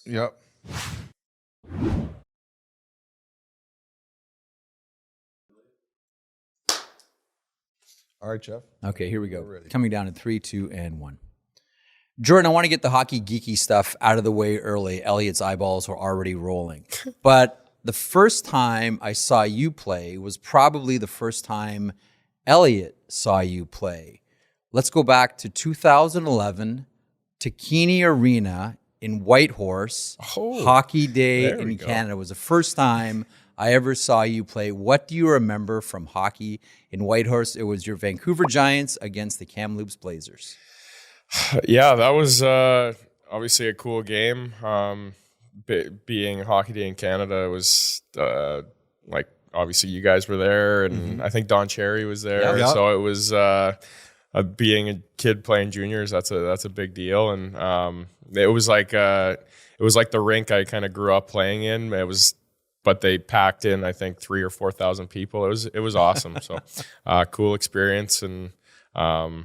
Yep. All right, Jeff. Okay, here we go. Coming down in 3, 2, and 1. Jordan, I want to get the hockey geeky stuff out of the way early. Elliotte's eyeballs were already rolling. But the first time I saw you play was probably the first time Elliotte saw you play. Let's go back to 2011, Takini Arena in Whitehorse. Hockey Day in Canada was the first time I ever saw you play. What do you remember from hockey in Whitehorse? It was your Vancouver Giants against the Kamloops Blazers. Yeah, that was obviously a cool game. Being Hockey Day in Canada was like obviously you guys were there, and I think Don Cherry was there. Yeah. So it was being a kid playing juniors. That's a big deal, and it was like the rink I kind of grew up playing in. But they packed in I think 3,000 or 4,000 people. It was awesome. So cool experience, and that's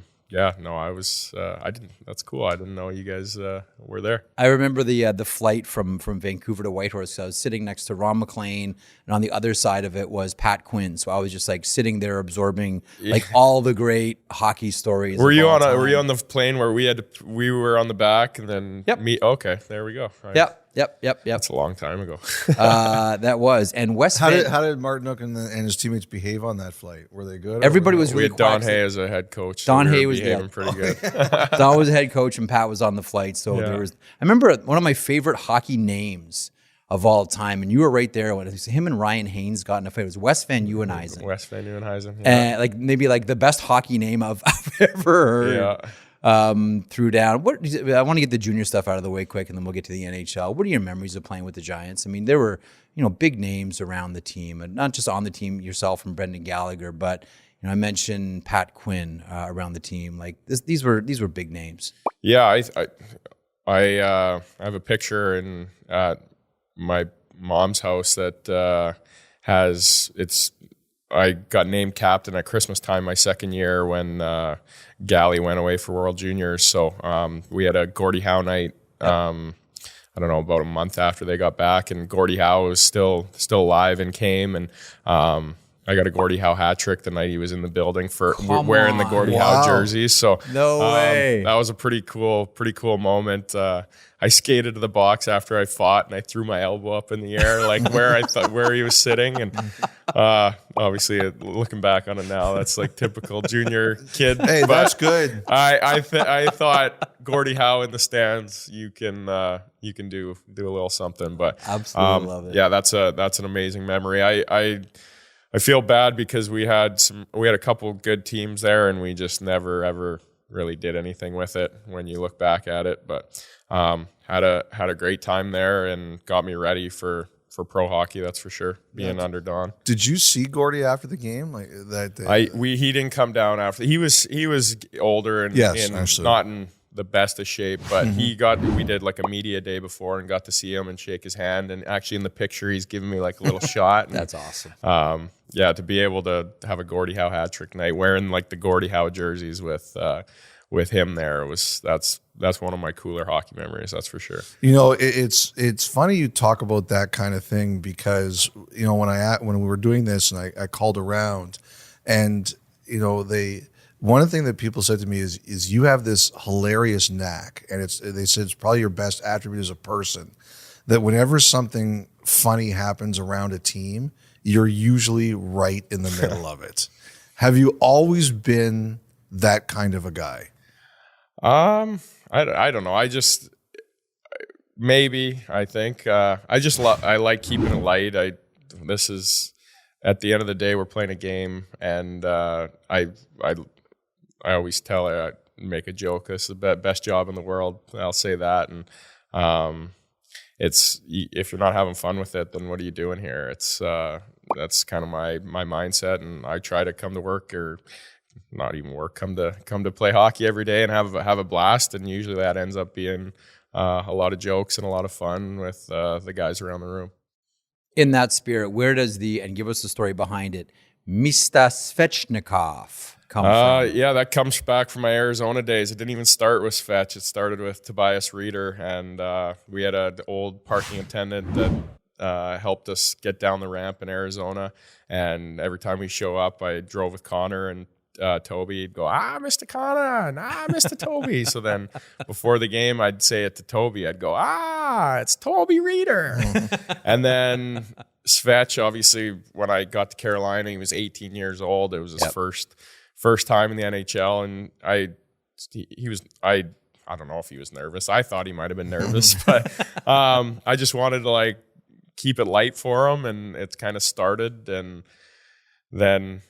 cool. I didn't know you guys were there. I remember the flight from Vancouver to Whitehorse. I was sitting next to Ron McLean, and on the other side of it was Pat Quinn. So I was just like sitting there absorbing like all the great hockey stories. Were you on the plane where we were on the back and then me? Okay, there we go. Right. Yep. That's a long time ago. That was. And West How did Martinook and his teammates behave on that flight? Were they good? Everybody was We really had Don quiet. Hay as a head coach. Don Hay was was behaving pretty good. Don was the head coach and Pat was on the flight. So there was. I remember one of my favorite hockey names of all time, and you were right there when it was him and Ryan Haynes got in a fight. It was West Van Nieuwenhuizen. West Van Nieuwenhuizen. And like maybe like the best hockey name I've ever heard. Yeah. Threw down. I want to get the junior stuff out of the way quick, and then we'll get to the NHL. What are your memories of playing with the Giants? I mean, there were big names around the team, and not just on the team yourself and Brendan Gallagher, but I mentioned Pat Quinn around the team. Like these were big names. Yeah, I have a picture in my mom's house that I got named captain at Christmas time my second year when Gally went away for World Juniors. So we had a Gordie Howe night, I don't know, about a month after they got back, and Gordie Howe was still alive and came, and I got a Gordie Howe hat trick the night he was in the building for wearing the Gordie Howe jersey. So no way. That was a pretty cool moment. I skated to the box after I fought, and I threw my elbow up in the air, like where he was sitting. And obviously, looking back on it now, that's like typical junior kid. Hey, but that's good. I thought Gordie Howe in the stands, you can do a little something. But absolutely love it. Yeah, that's an amazing memory. I feel bad because we had a couple good teams there, and we just never ever really did anything with it when you look back at it. But had a great time there and got me ready for pro hockey. That's for sure. Being under Don. Did you see Gordie after the game like that? He didn't come down after. He was older and not in the best of shape, but we did like a media day before and got to see him and shake his hand, and actually in the picture he's giving me like a little shot. That's awesome. Yeah, to be able to have a Gordie Howe hat trick night wearing like the Gordie Howe jerseys with him there that's one of my cooler hockey memories, that's for sure. It's funny you talk about that kind of thing because when we were doing this and I called around, and one of the things that people said to me is you have this hilarious knack, and they said it's probably your best attribute as a person, that whenever something funny happens around a team, you're usually right in the middle of it. Have you always been that kind of a guy? I don't know. I think I like keeping it light. This is at the end of the day, we're playing a game, and I always make a joke. This is the best job in the world. I'll say that. And it's, if you're not having fun with it, then what are you doing here? It's that's kind of my mindset, and I try to come to work, or not even work, come to play hockey every day and have a blast. And usually that ends up being a lot of jokes and a lot of fun with the guys around the room. In that spirit, where does and give us the story behind it, Mista Svechnikov come from? Yeah, that comes back from my Arizona days. It didn't even start with Svetch. It started with Tobias Reeder, and we had an old parking attendant that helped us get down the ramp in Arizona. And every time we show up, I drove with Connor and Toby. He'd go, Mr. Connor, Mr. Toby. So then before the game, I'd say it to Toby. I'd go, it's Toby Reeder. And then Svetch, obviously, when I got to Carolina, he was 18 years old. It was his first time in the NHL, and I don't know if he was nervous. I thought he might have been nervous, but I just wanted to like keep it light for him, and it's kind of started, and then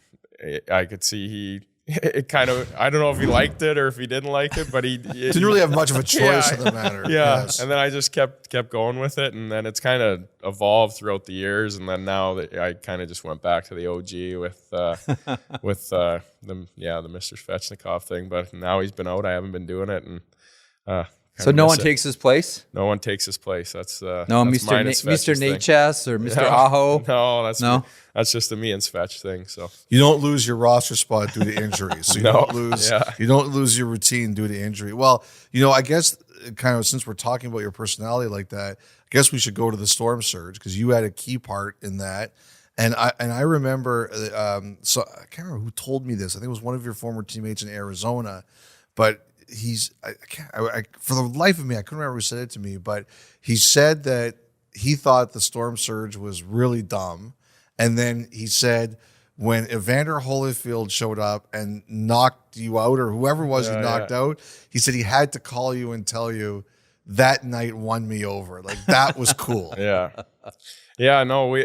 I could see it kind of, I don't know if he liked it or if he didn't like it, but he didn't really have much of a choice in the matter. Yeah, Yes. and then I just kept going with it, and then it's kind of evolved throughout the years, and then now that I kind of just went back to the OG with the Mr. Svechnikov thing, but now he's been out. I haven't been doing it, and so no one takes his place? No one takes his place. That's no, that's Mr. Nachas or Mr. Aho? No, that's just a me and Svetch thing. So you don't lose your roster spot due to injury. So you don't lose your routine due to injury. Well, I guess kind of since we're talking about your personality like that, I guess we should go to the Storm Surge because you had a key part in that. And I remember, so I can't remember who told me this. I think it was one of your former teammates in Arizona, but for the life of me, I couldn't remember who said it to me, but he said that he thought the Storm Surge was really dumb. And then he said when Evander Holyfield showed up and knocked you out, or whoever it was he knocked out, he said he had to call you and tell you that night won me over. Like, that was cool. Yeah, no,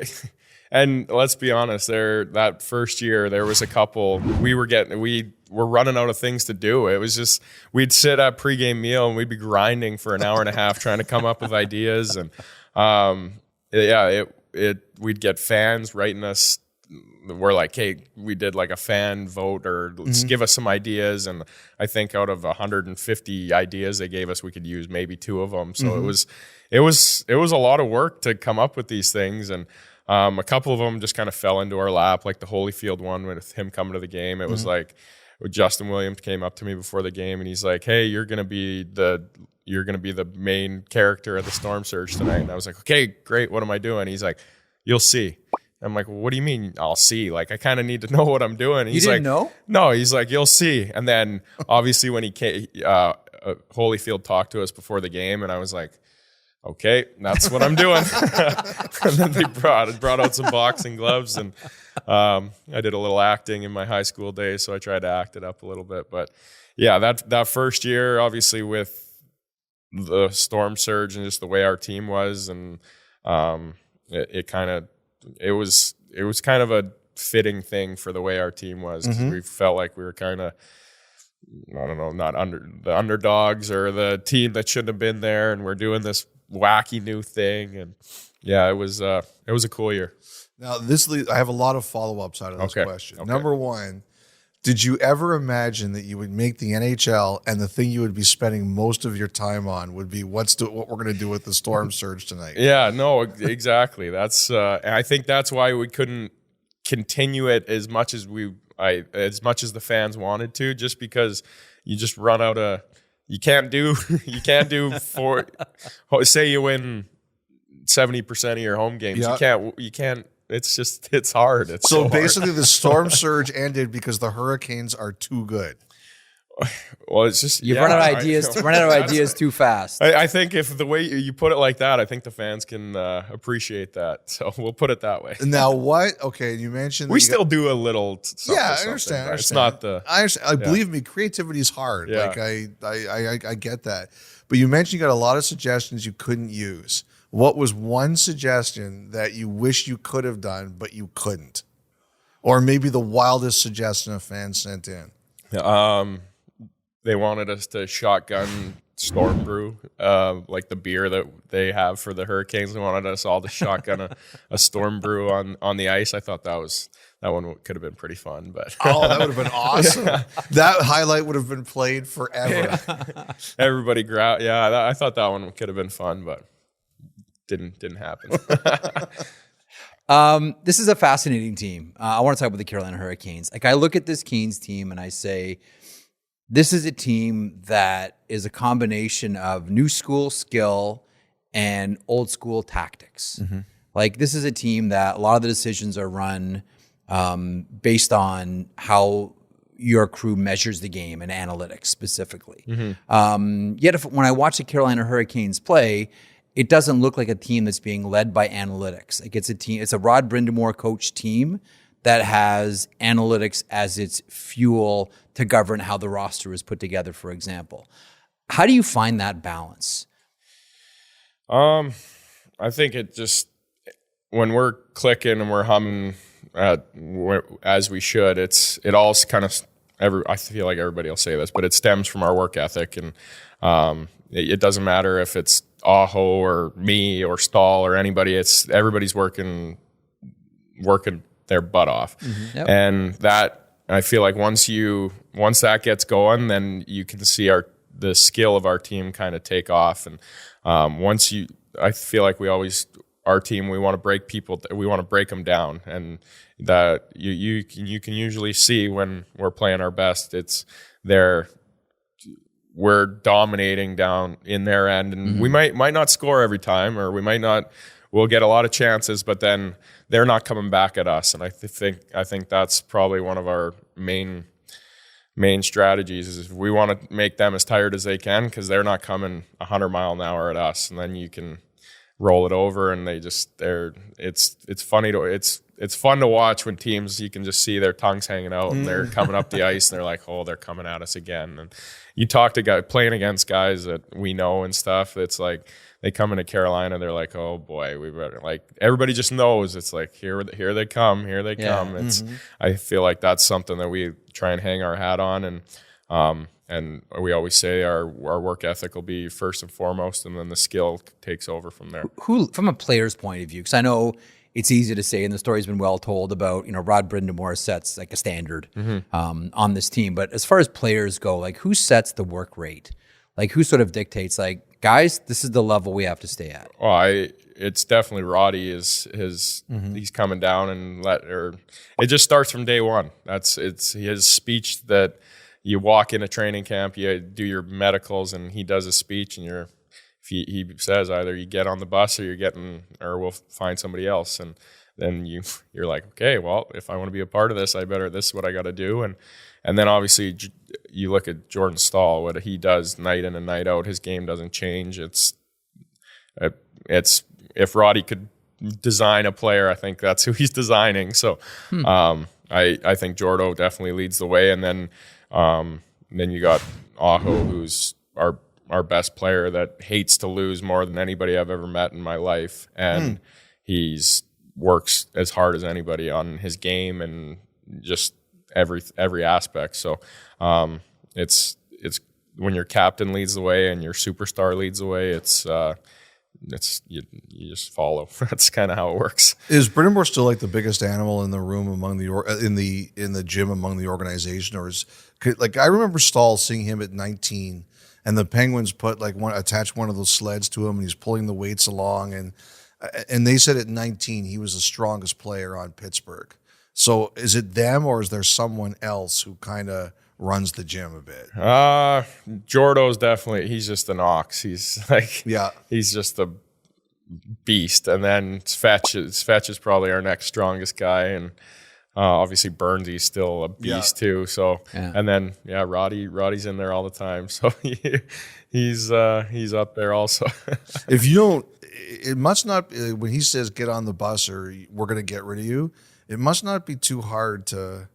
and let's be honest, that first year there was a couple we were running out of things to do. It was just we'd sit at pregame meal and we'd be grinding for an hour and a half trying to come up with ideas, and we'd get fans writing us. We're like, hey, we did like a fan vote, or let's give us some ideas. And I think out of 150 ideas they gave us, we could use maybe 2 of them. So it was a lot of work to come up with these things, and a couple of them just kind of fell into our lap, like the Holyfield one with him coming to the game. It was like Justin Williams came up to me before the game, and he's like, hey, you're gonna be the main character at the Storm Surge tonight. And I was like, okay, great. What am I doing? He's like, you'll see. I'm like, well, what do you mean I'll see? Like, I kind of need to know what I'm doing. He's you didn't know? No, he's like, you'll see. And then obviously when he came, Holyfield talked to us before the game, and I was like, okay, that's what I'm doing. And then they brought out some boxing gloves, and I did a little acting in my high school days, so I tried to act it up a little bit. But yeah, that first year, obviously with the Storm Surge and just the way our team was, and it was kind of a fitting thing for the way our team was. We felt like we were kind of, I don't know, not the underdogs or the team that shouldn't have been there, and we're doing this wacky new thing. And yeah, it was a cool year. Now I have a lot of follow-ups out of this question. Okay. Number one, did you ever imagine that you would make the NHL and the thing you would be spending most of your time on would be what we're going to do with the Storm Surge tonight? Yeah, no, exactly. That's and I think that's why we couldn't continue it as much as the fans wanted to, just because you just run out of. You can't do say you win 70% of your home games. Yeah. You can't. It's hard. So basically, the Storm Surge ended because the Hurricanes are too good. Well, it's just you've run out of ideas. Run out of ideas too fast. I think if the way you put it like that, I think the fans can appreciate that. So we'll put it that way. Now, what? Okay, you mentioned we still do a little. Yeah, I understand. Right? It's not the. I understand. Believe me, creativity is hard. Yeah. Like I get that. But you mentioned you got a lot of suggestions you couldn't use. What was one suggestion that you wish you could have done but you couldn't, or maybe the wildest suggestion a fan sent in? They wanted us to shotgun Storm Brew, like the beer that they have for the Hurricanes. They wanted us all to shotgun a Storm Brew on the ice. I thought that one could have been pretty fun. But that would have been awesome. Yeah. That highlight would have been played forever. Yeah. Everybody I thought that one could have been fun, but didn't happen. This is a fascinating team. I want to talk about the Carolina Hurricanes. Like, I look at this Canes team and I say, this is a team that is a combination of new school skill and old school tactics. Like, this is a team that a lot of the decisions are run based on how your crew measures the game and analytics specifically. Yet when I watch the Carolina Hurricanes play, it doesn't look like a team that's being led by analytics. Like, it's a Rod Brindamore coach team that has analytics as its fuel to govern how the roster is put together, for example. How do you find that balance? I think it just, when we're clicking and we're humming as we should, it all kind of, I feel like everybody will say this, but it stems from our work ethic. And it doesn't matter if it's Aho or me or Stahl or anybody, everybody's working their butt off. Yep. And that, I feel like once that gets going, then you can see the skill of our team kind of take off. And I feel like our team, we want to break people, we want to break them down. And that you can usually see when we're playing our best, we're dominating down in their end, and we might not score every time, or we'll get a lot of chances, but then they're not coming back at us. And I think that's probably one of our main strategies is we want to make them as tired as they can, because they're not coming 100 mile an hour at us, and then you can roll it over, and it's fun to watch when teams, you can just see their tongues hanging out and they're coming up the ice and they're like, oh, they're coming at us again. And you talk to guys playing against guys that we know and stuff, it's like they come into Carolina, they're like, oh boy, we better, like, everybody just knows, it's like, here they come. I feel like that's something that we try and hang our hat on, and we always say our work ethic will be first and foremost, and then the skill takes over from there. Who, from a player's point of view, because I know it's easy to say, and the story's been well told about, Rod Brindamore sets like a standard on this team. But as far as players go, like, who sets the work rate? Like, who sort of dictates, like, guys, this is the level we have to stay at? Well, it's definitely Roddy. He's coming down and it just starts from day one. It's his speech that you walk into training camp, you do your medicals, and he does a speech, and he says either you get on the bus or we'll find somebody else. And then you're like, okay, well, if I want to be a part of this, this is what I got to do. And then obviously you look at Jordan Stahl, what he does night in and night out, his game doesn't change. It's if Roddy could design a player, I think that's who he's designing. So I think Jordo definitely leads the way. And then you got Aho, who's our best player that hates to lose more than anybody I've ever met in my life. And he's works as hard as anybody on his game and just every aspect. So it's when your captain leads the way and your superstar leads the way, you just follow. That's kind of how it works. Is Brindamore still like the biggest animal in the room among in the gym among the organization, or I remember Stahl seeing him at 19, and the Penguins attached one of those sleds to him, and he's pulling the weights along, and they said at 19 he was the strongest player on Pittsburgh. So is it them, or is there someone else who kind of runs the gym a bit? Jordo's definitely, he's just an ox. He's he's just a beast. And then Svetch is probably our next strongest guy. And obviously Burnsy's still a beast too. So, and then, Roddy's in there all the time. So he's up there also. If you don't, it must not, when he says get on the bus or we're going to get rid of you, it must not be too hard to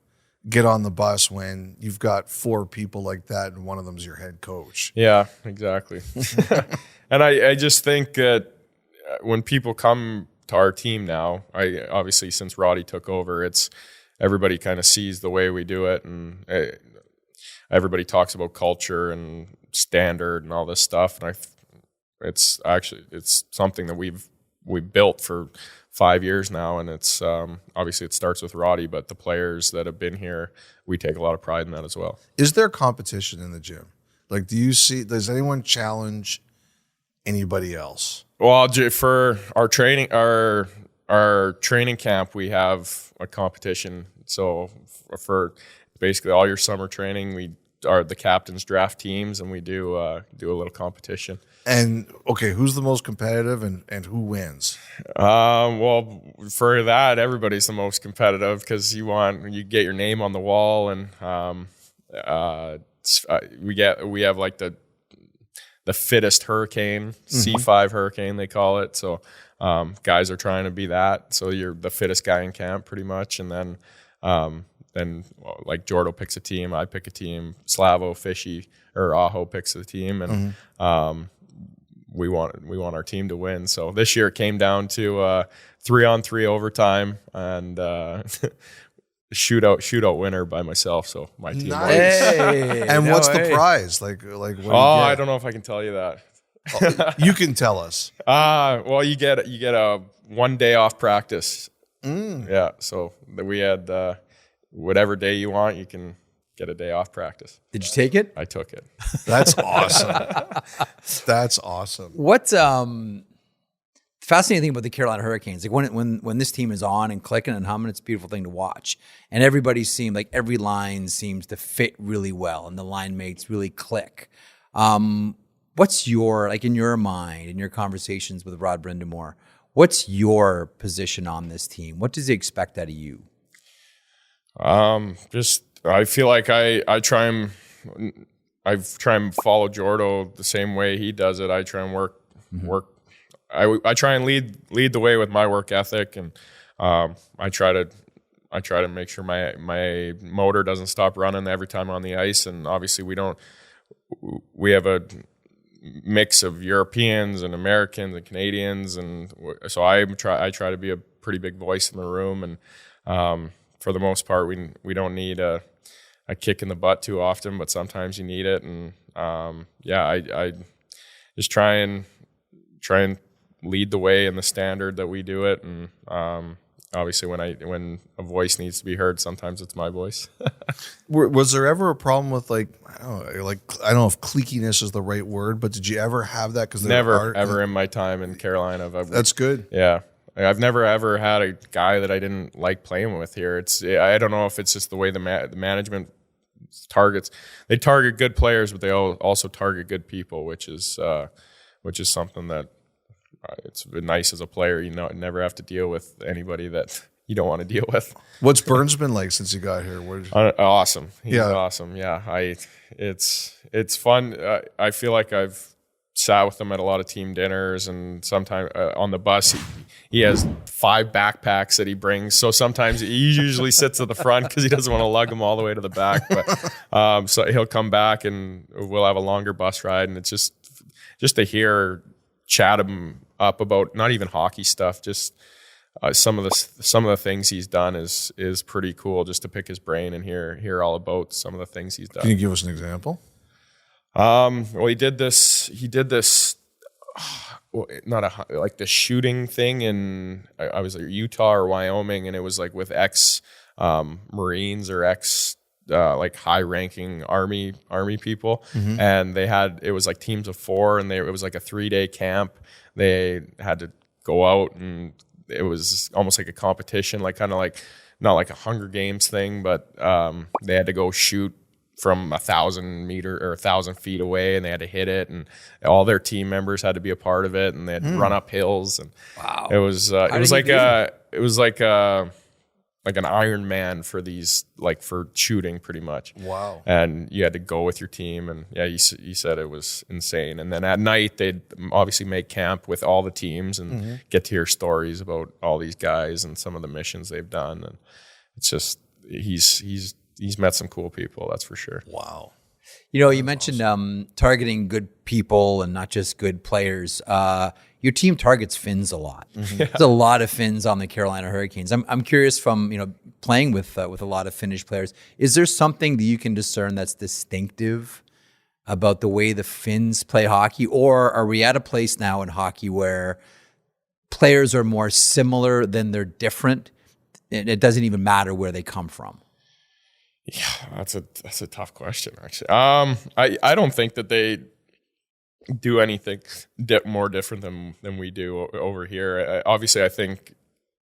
get on the bus when you've got 4 people like that and one of them's your head coach. Yeah, exactly. And I just think that when people come to our team now, obviously since Roddy took over, it's everybody kind of sees the way we do it, and everybody talks about culture and standard and all this stuff. And it's something that we've built for 5 years now, and it's obviously it starts with Roddy, but the players that have been here, we take a lot of pride in that as well. Is there competition in the gym? Like, does anyone challenge anybody else? Well, for our training, our training camp, we have a competition. So for basically all your summer training, we are the captains draft teams, and we do a little competition. And okay, who's the most competitive, and who wins? Well, for that, everybody's the most competitive because you get your name on the wall, and we have like the fittest hurricane, C5 hurricane they call it. So guys are trying to be that. So you're the fittest guy in camp pretty much, and then like Jordo picks a team, I pick a team, Slavo, Fishy, or Aho picks a team, and we want our team to win. So this year it came down to 3-on-3 overtime and shootout winner by myself. So my team won. Hey, and what's the prize? Like what do you get? I don't know if I can tell you that. You can tell us. Well, you get a 1 day off practice. Yeah, so we had whatever day you want, you can get a day off practice. Did you take it? I took it. That's awesome. That's awesome. What's fascinating thing about the Carolina Hurricanes, like when this team is on and clicking and humming, it's a beautiful thing to watch. And everybody seemed like every line seems to fit really well, and the line mates really click. What's your, like in your mind, in your conversations with Rod Brindamore, what's your position on this team? What does he expect out of you? I feel like I try and follow Jordo the same way he does it. I try and work. I try and lead the way with my work ethic, and I try to make sure my motor doesn't stop running every time on the ice. And obviously we have a mix of Europeans and Americans and Canadians, and so I try to be a pretty big voice in the room. And for the most part, we don't need a kick in the butt too often, but sometimes you need it. And I just try and lead the way in the standard that we do it. And obviously, when a voice needs to be heard, sometimes it's my voice. Was there ever a problem with I don't know if cliquiness is the right word, but did you ever have that? Because ever in my time in Carolina. That's good. Yeah. I've never ever had a guy that I didn't like playing with here. I don't know if it's just the way the management targets. They target good players, but they also target good people, which is something that it's been nice as a player. You never have to deal with anybody that you don't want to deal with. What's Burns been like since he got here? Awesome. He's awesome. Yeah, it's fun. I feel like I've sat with him at a lot of team dinners, and sometimes on the bus he has 5 backpacks that he brings. So sometimes he usually sits at the front because he doesn't want to lug them all the way to the back. But so he'll come back and we'll have a longer bus ride, and it's just to chat him up about not even hockey stuff, just some of the things he's done is pretty cool. Just to pick his brain and hear all about some of the things he's done. Can you give us an example? Well, he did this, like the shooting thing in, I was like Utah or Wyoming, and it was like with Marines or like high ranking army people. And it was like teams of 4, and it was like a 3-day camp. They had to go out, and it was almost like a competition, like kind of like, not like a Hunger Games thing, but they had to go shoot from 1,000 meters or 1,000 feet away, and they had to hit it, and all their team members had to be a part of it, and they had to run up hills. And wow, it was like an Iron Man for these, like for shooting pretty much. Wow. And you had to go with your team, and yeah, he said it was insane. And then at night they'd obviously make camp with all the teams and get to hear stories about all these guys and some of the missions they've done. And it's just he's met some cool people, that's for sure. Wow. You mentioned targeting good people and not just good players. Your team targets Finns a lot. There's a lot of Finns on the Carolina Hurricanes. I'm curious, from playing with a lot of Finnish players, is there something that you can discern that's distinctive about the way the Finns play hockey, or are we at a place now in hockey where players are more similar than they're different, and it doesn't even matter where they come from? Yeah, that's a tough question, actually. I don't think that they do anything more different than we do over here. Obviously, I think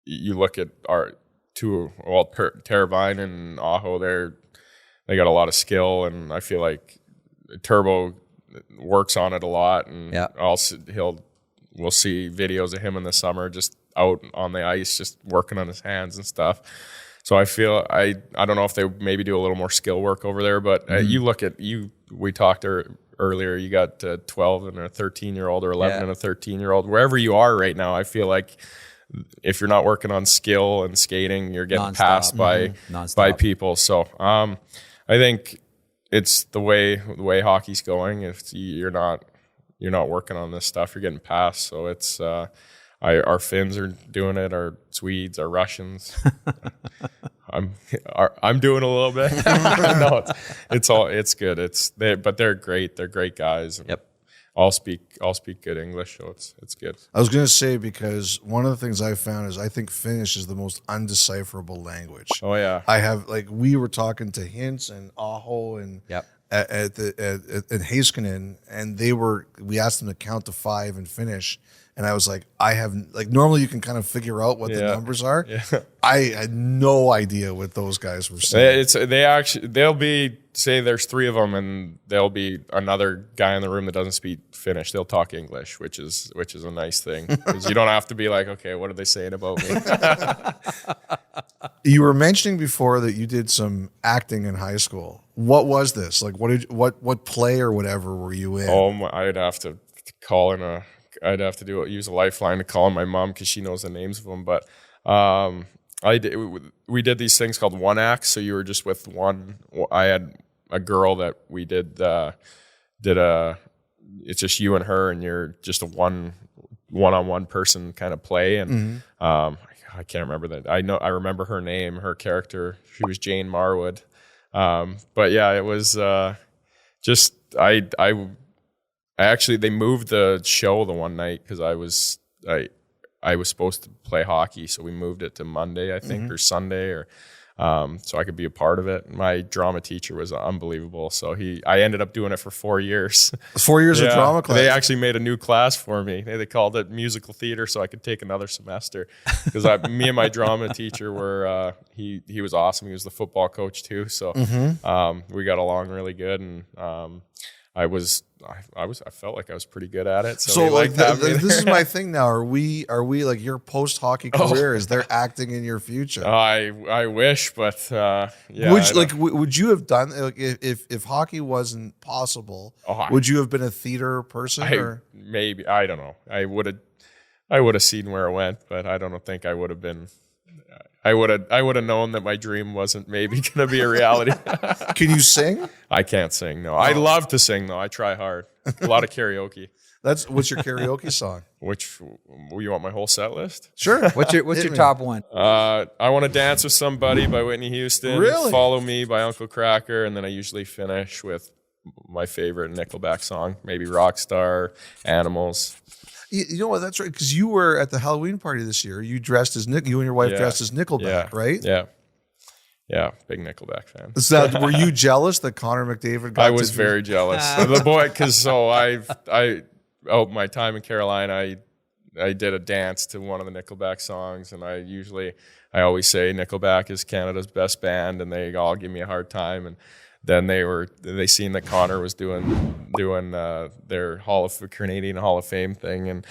you look at our Teravainen and Aho, they got a lot of skill, and I feel like Turbo works on it a lot, and we'll see videos of him in the summer just out on the ice, just working on his hands and stuff. So I feel I don't know if they maybe do a little more skill work over there, but you look at we talked earlier, you got 12 and a 13-year-old or 11 and a 13-year-old. Wherever you are right now, I feel like if you're not working on skill and skating, you're getting passed by people. So I think it's the way hockey's going. If you're not working on this stuff, you're getting passed. So it's our Finns are doing it, our Swedes, our Russians. I'm doing a little bit. No, it's good. But they're great. They're great guys. Yep. All speak good English, so it's good. I was going to say, because one of the things I found is I think Finnish is the most undecipherable language. Oh yeah, I have we were talking to Hintz and Aho and at Heiskanen, and we asked them to count to 5 in Finnish, and I was like, normally you can kind of figure out what the numbers are. Yeah. I had no idea what those guys were saying. They'll be, say there's 3 of them, and there'll be another guy in the room that doesn't speak Finnish. They'll talk English, which is a nice thing, because you don't have to be like, okay, what are they saying about me? You were mentioning before that you did some acting in high school. What was this? Like, what play or whatever were you in? Oh, I'd have to use a lifeline to call in my mom, because she knows the names of them. But we did these things called one acts. So you were just with one. I had a girl that we did it's just you and her, and you're just a one-on-one person kind of play. And I can't remember that. I remember her name, her character. She was Jane Marwood. But yeah, it was just I actually, they moved the show the one night, because I was supposed to play hockey, so we moved it to Monday, I think, or Sunday, or so I could be a part of it. My drama teacher was unbelievable, so I ended up doing it for 4 years. 4 years of drama class. They actually made a new class for me. They called it musical theater, so I could take another semester. Because me and my drama teacher were he was awesome. He was the football coach too, so we got along really good, and I felt like I was pretty good at it. So this is my thing now. Are we like your post hockey career? Is there acting in your future? I wish, but yeah. Would you have done, like, if hockey wasn't possible? Would you have been a theater person? Maybe, I don't know. I would have seen where it went, but I don't think I would have been. I would have known that my dream wasn't maybe going to be a reality. Can you sing? I can't sing, no. I love to sing, though. I try hard. A lot of karaoke. What's your karaoke song? You want my whole set list? Sure. What's your top one? I Want to Dance with Somebody by Whitney Houston. Really? Follow Me by Uncle Kracker, and then I usually finish with my favorite Nickelback song, maybe Rockstar, Animals. You know what? That's right. Because you were at the Halloween party this year. You dressed as Nick. You and your wife dressed as Nickelback, right? Yeah, big Nickelback fan. So were you jealous that Connor McDavid got? I was very jealous. The boy, because my time in Carolina, I did a dance to one of the Nickelback songs, and I always say Nickelback is Canada's best band, and they all give me a hard time. And then they seen that Connor was doing their Canadian Hall of Fame thing, and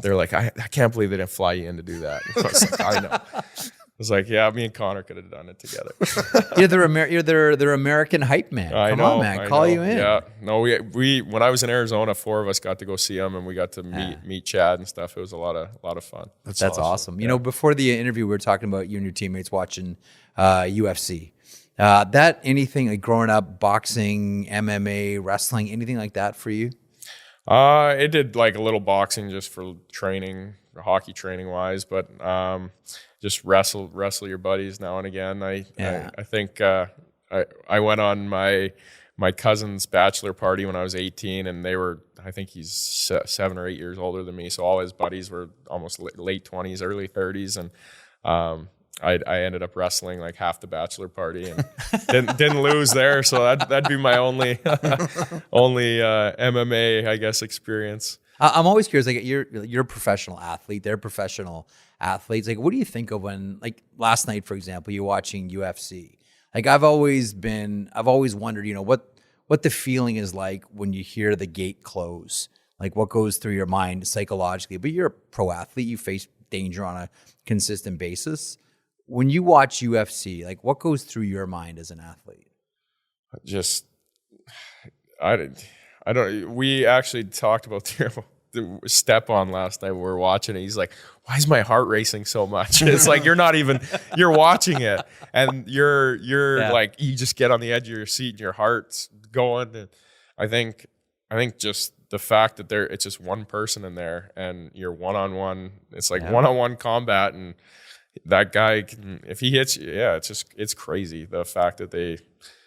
they're like, I can't believe they didn't fly you in to do that. I was like, I know. I was like, yeah, me and Connor could have done it together. You're their American hype man. Come on, man, call you in. Yeah, no, we when I was in Arizona, 4 of us got to go see him, and we got to meet Chad and stuff. It was a lot of fun. That's awesome. You know, before the interview, we were talking about you and your teammates watching UFC. Anything like growing up, boxing, MMA, wrestling, anything like that for you? It did like a little boxing just for training, hockey training wise, but just wrestle your buddies now and again. I think I went on my cousin's bachelor party when I was 18, and I think he's 7 or 8 years older than me, so all his buddies were almost late 20s, early 30s, and I ended up wrestling like half the bachelor party and didn't lose there. So that'd be my only MMA, I guess, experience. I'm always curious. Like you're a professional athlete. They're professional athletes. Like, what do you think of when, like last night, for example, you're watching UFC? Like, I've always wondered, what the feeling is like when you hear the gate close. Like, what goes through your mind psychologically? But you're a pro athlete. You face danger on a consistent basis. When you watch UFC, like, what goes through your mind as an athlete? Just, I don't. We actually talked about the step on last night. We were watching it. He's like, "Why is my heart racing so much?" It's like you're watching it, and you're like, you just get on the edge of your seat, and your heart's going. And I think just the fact that it's just one person in there, and you're one-on-one. It's like one-on-one combat, and that guy, if he hits you, it's crazy. The fact that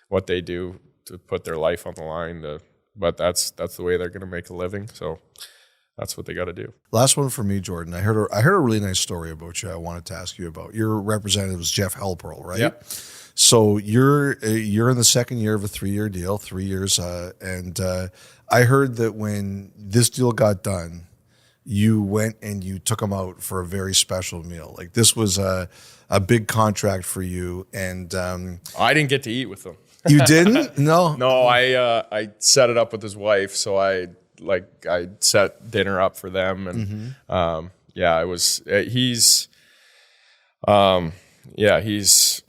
what they do to put their life on the line. But that's the way they're going to make a living. So that's what they got to do. Last one for me, Jordan. I heard a really nice story about you. I wanted to ask you about. Your representative was Jeff Halperl, right? Yep. So you're in the second year of a 3-year deal, 3 years, and I heard that when this deal got done, you went and you took him out for a very special meal. Like, this was a big contract for you, and I didn't get to eat with him. You didn't? No. No, I set it up with his wife, so I set dinner up for them, and I was he's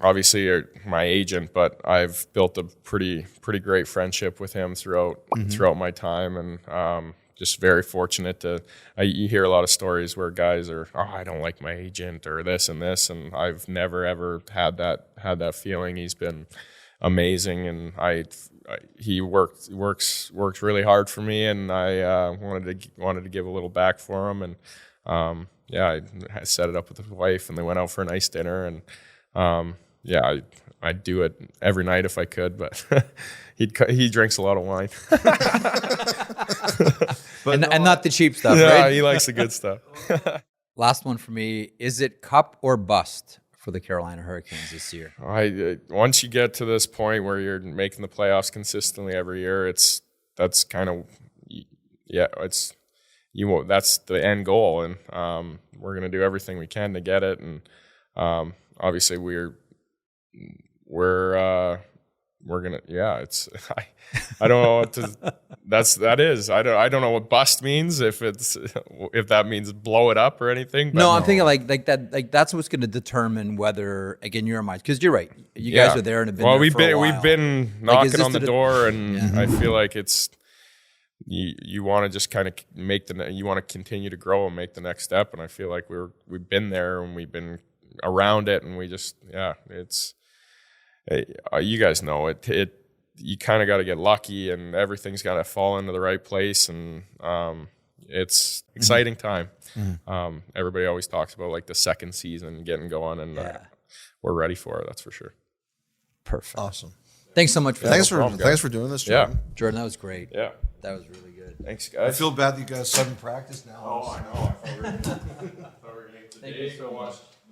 obviously my agent, but I've built a pretty great friendship with him throughout my time, and just very fortunate you hear a lot of stories where guys are, I don't like my agent or this and this, and I've never ever had that feeling. He's been amazing, and he works really hard for me, and I wanted to give a little back for him, and I set it up with his wife, and they went out for a nice dinner, and I'd do it every night if I could, but he drinks a lot of wine. and not the cheap stuff, yeah, right? He likes the good stuff. Last one for me. Is it cup or bust for the Carolina Hurricanes this year? Once you get to this point where you're making the playoffs consistently every year, that's the end goal, and we're gonna do everything we can to get it, and obviously we're gonna I don't know what that is. I don't know what bust means, if that means blow it up or anything. But no, I'm thinking like that, like that's what's going to determine whether, again, you're mind, because you're right. You guys are there and have been there for a while. We've been knocking on the door, and I feel like it's you want to just kind of you want to continue to grow and make the next step, and I feel like we've been there and we've been around it, and we just it's. You guys know it. You kind of got to get lucky, and everything's got to fall into the right place, and it's exciting time. Everybody always talks about like the second season getting going, and we're ready for it. That's for sure. Perfect. Awesome. Thanks so much for thanks for doing this, Jordan. Yeah, Jordan, that was great. Yeah, that was really good. Thanks, guys. I feel bad that you guys sudden practice now. Oh, I know. I thought we were going to get today. Thank you so much.